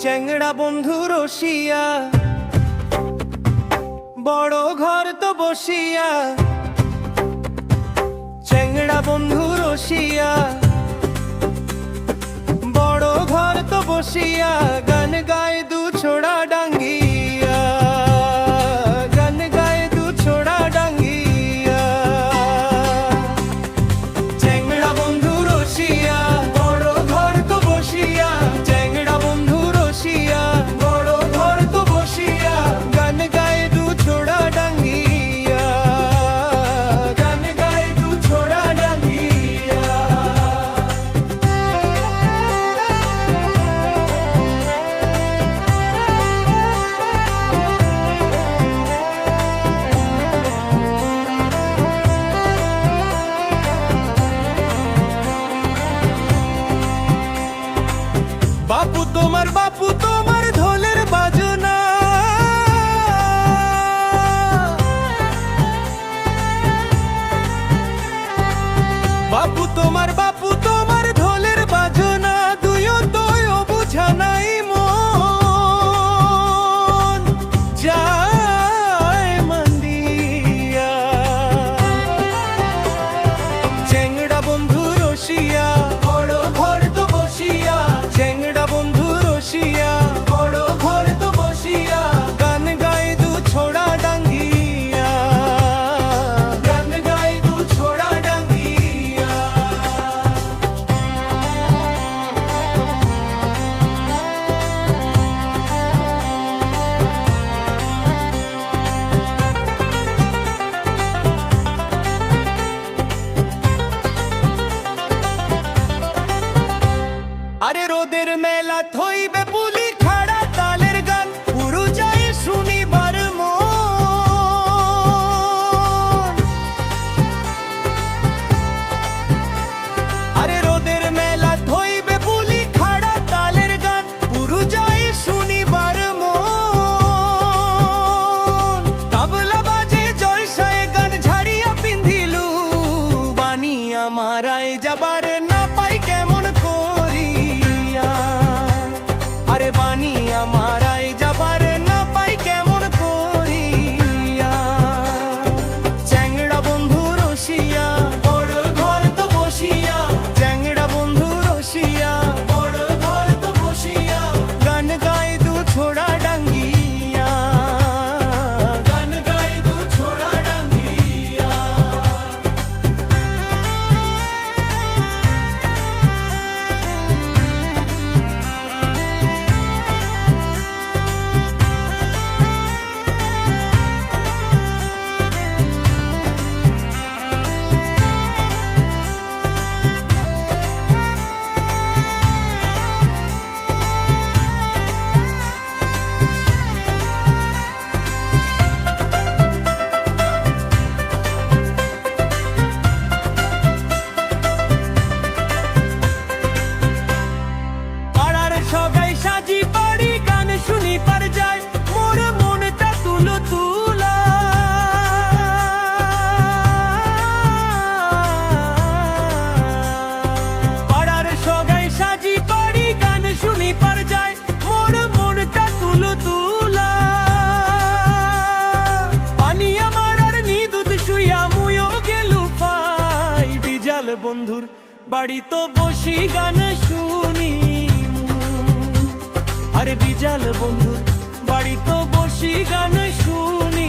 চ্যাংড়া বন্ধু রসিয়া, বড় ঘর তো বসিয়া। চ্যাংড়া বন্ধু রসিয়া, বড় ঘর তো বসিয়া। গান গায়ে দু ছোড়া ডাঙ্গিয়া, গান গায়ে দু ছোড়া ডাঙ্গিয়া। চ্যাংড়া বন্ধু রসিয়া, বড় ঘর তো বসিয়া। চ্যাংড়া বন্ধু রসিয়া, বড় ঘর তো বসিয়া। গান গায়ে দু ছোড়া ডাঙ্গিয়া, গান গায়ে দু ছোড়া ডাঙ্গিয়া। বাপু তোমার ঢোলের বাজনা। বাপু তোমার ঢোলের বাজনা। দুইও তোয়ও বুঝা নাই মন যায় মন্দিয়া। চ্যাংড়া বন্ধু রসিয়া, বড় ঘর তো বসিয়া। চ্যাংড়া বন্ধু রসিয়া, বড় ঘর তো বসিয়া। গান গায়ে দু ছোড়া ডাঙ্গিয়া, গান গায়ে দু ছোড়া ডাঙ্গিয়া। আরে রোদের মেলা থইবে পুলি খাড়া তালের গান। পুরু যায় শুনিবার মন। আরে রোদের মেলা থইবে পুলি খাড়া তালের গান। পুরু যায় শুনিবার মন। তাবলা বাজে জলসায় গান ঝাড়িয়া পিন্ধিলু। বাণী আমার আয় যাবার না পাই কেমন করিয়া। আরে বাণী আমার আয় যাবার না পাই কেমন করিয়া। চ্যাংড়া বন্ধু রসিয়া, বড় ঘর তো বসিয়া। চ্যাংড়া বন্ধু রসিয়া, বড় ঘর তো বসিয়া। গান গায়ে দু ছোড়া ডাঙ্গিয়া, গান গায়ে দু ছোড়া ডাঙ্গিয়া। পাড়ার সবাই সাজি পাড়ি গান শুনি পার যায়। মোর মনটা তুলো তুলা। পাড়ার সবাই সাজি পাড়ি গান শুনি পার যায়। মোর মনটা তুলো তুলা। পানি আমার আর নিদুত শুইয়া মুয়ো গেলু পাই। বিজাল বন্ধুর বাড়ি তো বসি গান শুনি। আরে বিজাল বন্ধুর বাড়ি তো বসি গান শুনি।